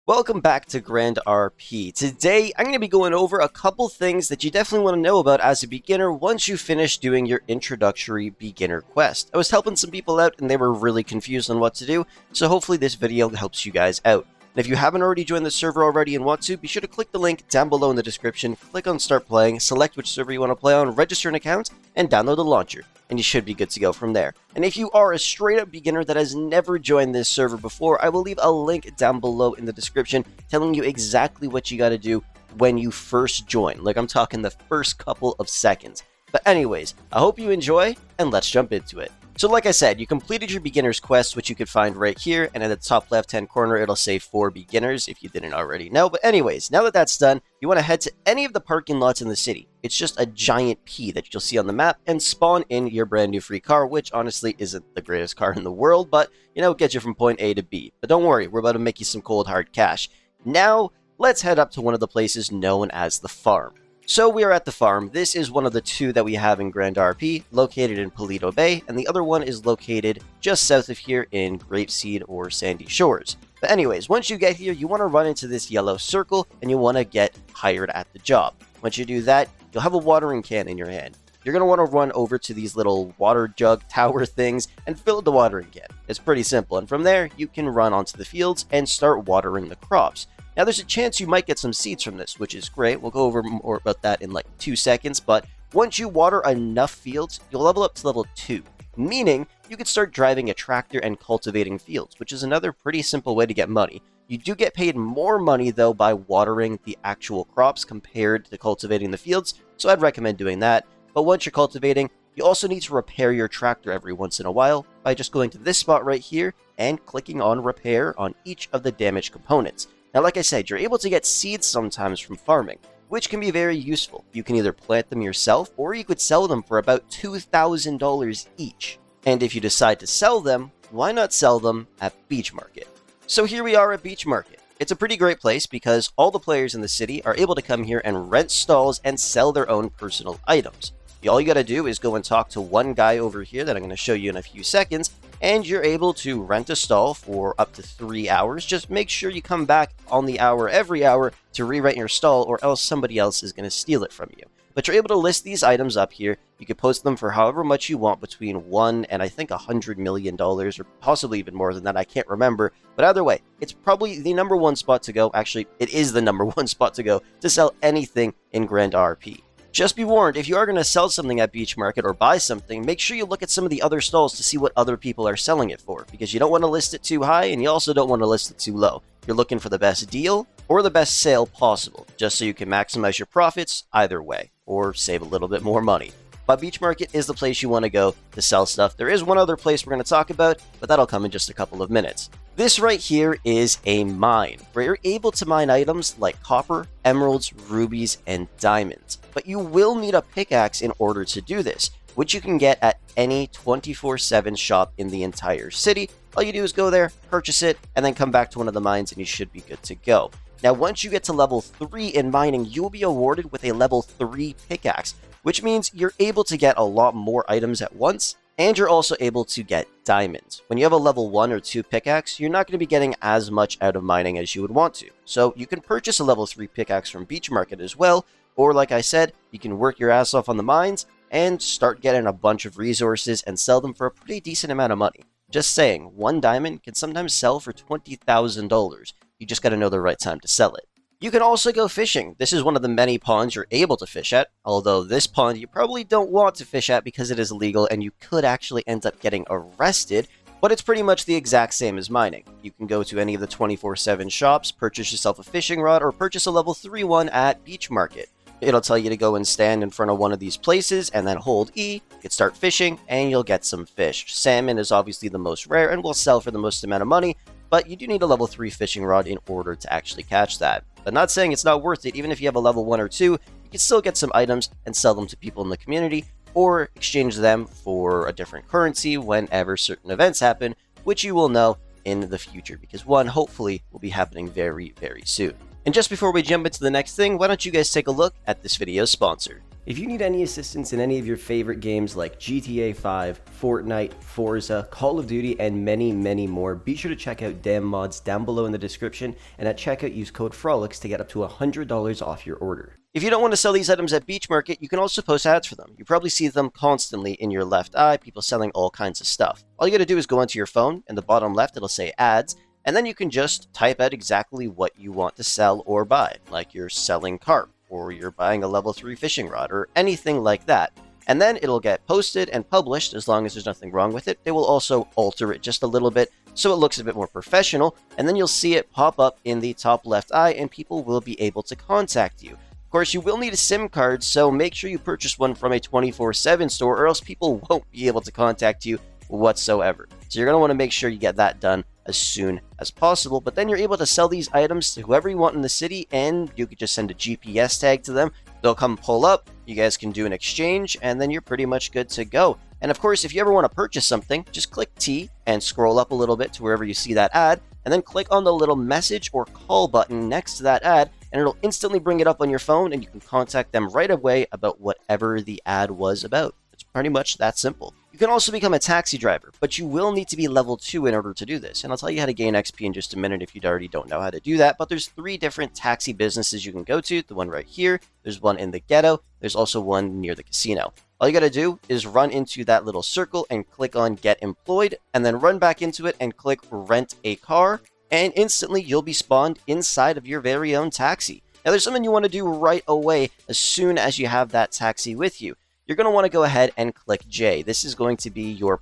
Welcome back to Grand RP. Today, I'm going to be going over a couple things that you definitely want to know about as a beginner once you finish doing your introductory beginner quest. I was helping some people out and they were really confused on what to do, so hopefully this video helps you guys out. And if you haven't already joined the server already and want to, be sure to click the link down below in the description, click on Start Playing, select which server you want to play on, register an account, and download the launcher. And you should be good to go from there. And if you are a straight-up beginner that has never joined this server before, I will leave a link down below in the description telling you exactly what you got to do when you first join. Like, I'm talking the first couple of seconds. But anyways, I hope you enjoy, and let's jump into it. So like I said, you completed your beginner's quest, which you could find right here, and at the top left-hand corner, it'll say for beginners, if you didn't already know. But anyways, now that that's done, you want to head to any of the parking lots in the city. It's just a giant P that you'll see on the map, and spawn in your brand new free car, which honestly isn't the greatest car in the world, but, you know, get you from point A to B. But don't worry, we're about to make you some cold hard cash. Now, let's head up to one of the places known as the farm. So we are at the farm. This is one of the two that we have in Grand RP, located in Paleto Bay, and the other one is located just south of here in Grapeseed or Sandy Shores. But anyways, once you get here, you want to run into this yellow circle, and you want to get hired at the job. Once you do that, you'll have a watering can in your hand. You're going to want to run over to these little water jug tower things and fill the watering can. It's pretty simple, and from there, you can run onto the fields and start watering the crops. Now, there's a chance you might get some seeds from this, which is great. We'll go over more about that in like 2 seconds, but once you water enough fields, you'll level up to level 2, meaning you can start driving a tractor and cultivating fields, which is another pretty simple way to get money. You do get paid more money, though, by watering the actual crops compared to cultivating the fields, so I'd recommend doing that. But once you're cultivating, you also need to repair your tractor every once in a while by just going to this spot right here and clicking on repair on each of the damaged components. Now, like I said, you're able to get seeds sometimes from farming, which can be very useful. You can either plant them yourself, or you could sell them for about $2,000 each. And if you decide to sell them, why not sell them at Beach Market? So here we are at Beach Market. It's a pretty great place because all the players in the city are able to come here and rent stalls and sell their own personal items. All you gotta do is go and talk to one guy over here that I'm going to show you in a few seconds, and you're able to rent a stall for up to 3 hours. Just make sure you come back on the hour every hour to re-rent your stall, or else somebody else is going to steal it from you. But you're able to list these items up here. You can post them for however much you want, between $1 and I think $100 million, or possibly even more than that. I can't remember. But either way, it's probably the #1 spot to go. Actually, it is the #1 spot to go to sell anything in Grand RP. Just be warned, if you are going to sell something at Beach Market or buy something, make sure you look at some of the other stalls to see what other people are selling it for, because you don't want to list it too high and you also don't want to list it too low. You're looking for the best deal or the best sale possible, just so you can maximize your profits either way, or save a little bit more money. But Beach Market is the place you want to go to sell stuff. There is one other place we're going to talk about, but that'll come in just a couple of minutes. This right here is a mine, where you're able to mine items like copper, emeralds, rubies, and diamonds. But you will need a pickaxe in order to do this, which you can get at any 24/7 shop in the entire city. All you do is go there, purchase it, and then come back to one of the mines and you should be good to go. Now, once you get to level 3 in mining, you will be awarded with a level 3 pickaxe, which means you're able to get a lot more items at once, and you're also able to get diamonds. When you have a level 1 or 2 pickaxe, you're not going to be getting as much out of mining as you would want to. So you can purchase a level 3 pickaxe from Beach Market as well, or like I said, you can work your ass off on the mines and start getting a bunch of resources and sell them for a pretty decent amount of money. Just saying, 1 diamond can sometimes sell for $20,000. You just got to know the right time to sell it. You can also go fishing. This is one of the many ponds you're able to fish at, although this pond you probably don't want to fish at because it is illegal and you could actually end up getting arrested, but it's pretty much the exact same as mining. You can go to any of the 24/7 shops, purchase yourself a fishing rod, or purchase a level 3 one at Beach Market. It'll tell you to go and stand in front of one of these places and then hold E, you can start fishing, and you'll get some fish. Salmon is obviously the most rare and will sell for the most amount of money, but you do need a level 3 fishing rod in order to actually catch that. But not saying it's not worth it. Even if you have a level 1 or 2, you can still get some items and sell them to people in the community, or exchange them for a different currency whenever certain events happen, which you will know in the future, because one hopefully will be happening very, very soon. And just before we jump into the next thing, why don't you guys take a look at this video's sponsor. If you need any assistance in any of your favorite games like GTA 5, Fortnite, Forza, Call of Duty, and many, many more, be sure to check out Damnmodz down below in the description, and at checkout use code Frolickz to get up to $100 off your order. If you don't want to sell these items at Beach Market, you can also post ads for them. You probably see them constantly in your left eye, people selling all kinds of stuff. All you gotta do is go onto your phone, and the bottom left it'll say ads, and then you can just type out exactly what you want to sell or buy, like you're selling carp, or you're buying a level 3 fishing rod, or anything like that. And then it'll get posted and published as long as there's nothing wrong with it. They will also alter it just a little bit so it looks a bit more professional, and then you'll see it pop up in the top left eye and people will be able to contact you. Of course, you will need a SIM card, so make sure you purchase one from a 24/7 store or else people won't be able to contact you whatsoever. So you're going to want to make sure you get that done as soon as possible, but then you're able to sell these items to whoever you want in the city, and you could just send a GPS tag to them. They'll come pull up, you guys can do an exchange, and then you're pretty much good to go. And of course, if you ever want to purchase something, just click T and scroll up a little bit to wherever you see that ad, and then click on the little message or call button next to that ad, and it'll instantly bring it up on your phone, and you can contact them right away about whatever the ad was about. It's pretty much that simple. You can also become a taxi driver, but you will need to be level 2 in order to do this. And I'll tell you how to gain XP in just a minute if you already don't know how to do that. But there's 3 different taxi businesses you can go to. The one right here, there's one in the ghetto, there's also one near the casino. All you gotta do is run into that little circle and click on Get Employed, and then run back into it and click Rent a Car, and instantly you'll be spawned inside of your very own taxi. Now there's something you want to do right away as soon as you have that taxi with you. You're going to want to go ahead and click J. This is going to be your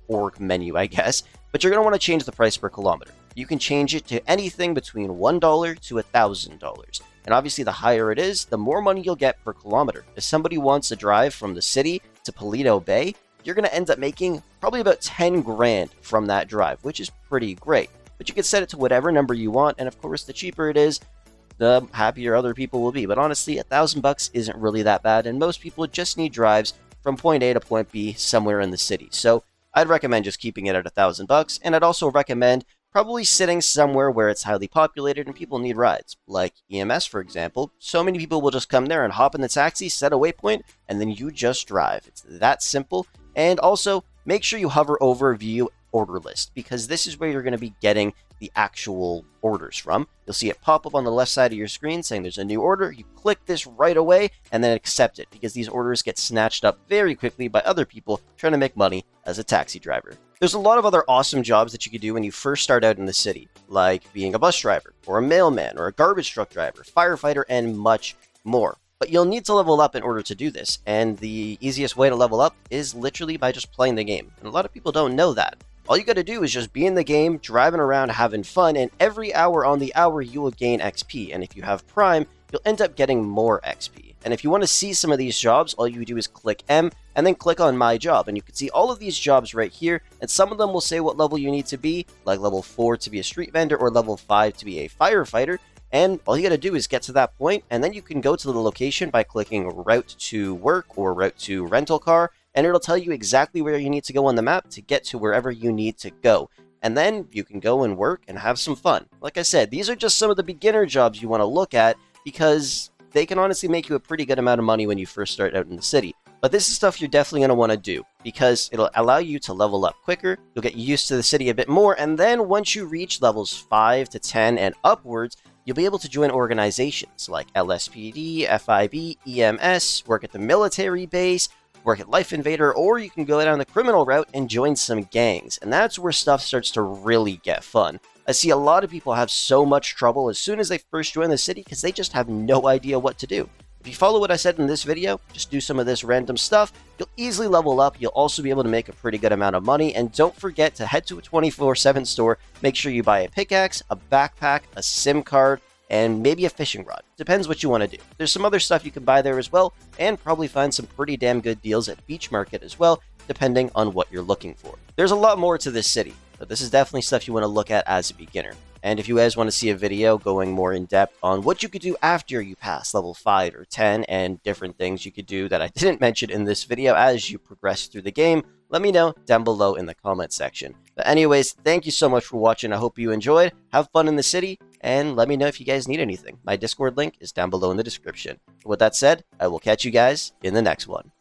org menu, I guess, but you're going to want to change the price per kilometer. You can change it to anything between $1 to $1,000. And obviously the higher it is, the more money you'll get per kilometer. If somebody wants to drive from the city to Paleto Bay, you're going to end up making probably about 10 grand from that drive, which is pretty great. But you can set it to whatever number you want, and of course the cheaper it is, the happier other people will be. But honestly, $1,000 isn't really that bad, and most people just need drives from point A to point B somewhere in the city. So I'd recommend just keeping it at $1,000, and I'd also recommend probably sitting somewhere where it's highly populated and people need rides, like EMS, for example. So many people will just come there and hop in the taxi, set a waypoint, and then you just drive. It's that simple. And also, make sure you hover over View Order List, because this is where you're going to be getting the actual orders from. You'll see it pop up on the left side of your screen saying there's a new order. You click this right away and then accept it, because these orders get snatched up very quickly by other people trying to make money as a taxi driver. There's a lot of other awesome jobs that you could do when you first start out in the city, like being a bus driver, or a mailman, or a garbage truck driver, firefighter, and much more. But you'll need to level up in order to do this, and the easiest way to level up is literally by just playing the game. And a lot of people don't know that. All you gotta do is just be in the game, driving around, having fun, and every hour on the hour you will gain XP. And if you have Prime, you'll end up getting more XP. And if you want to see some of these jobs, all you do is click M and then click on My Job. And you can see all of these jobs right here, and some of them will say what level you need to be, like level 4 to be a street vendor or level 5 to be a firefighter. And all you gotta do is get to that point, and then you can go to the location by clicking Route to Work or Route to Rental Car, and it'll tell you exactly where you need to go on the map to get to wherever you need to go. And then you can go and work and have some fun. Like I said, these are just some of the beginner jobs you want to look at, because they can honestly make you a pretty good amount of money when you first start out in the city. But this is stuff you're definitely going to want to do, because it'll allow you to level up quicker, you'll get used to the city a bit more, and then once you reach levels 5 to 10 and upwards, you'll be able to join organizations like LSPD, FIB, EMS, work at the military base, work at Life Invader, or you can go down the criminal route and join some gangs. And that's where stuff starts to really get fun. I see a lot of people have so much trouble as soon as they first join the city because they just have no idea what to do. If you follow what I said in this video, just do some of this random stuff, you'll easily level up. You'll also be able to make a pretty good amount of money. And don't forget to head to a 24/7 store. Make sure you buy a pickaxe, a backpack, a SIM card, and maybe a fishing rod. Depends what you want to do. There's some other stuff you can buy there as well, and probably find some pretty damn good deals at Beach Market as well, depending on what you're looking for. There's a lot more to this city, but this is definitely stuff you want to look at as a beginner. And if you guys want to see a video going more in depth on what you could do after you pass level 5 or 10 and different things you could do that I didn't mention in this video as you progress through the game, let me know down below in the comment section. But anyways, thank you so much for watching. I hope you enjoyed. Have fun in the city, and let me know if you guys need anything. My Discord link is down below in the description. With that said, I will catch you guys in the next one.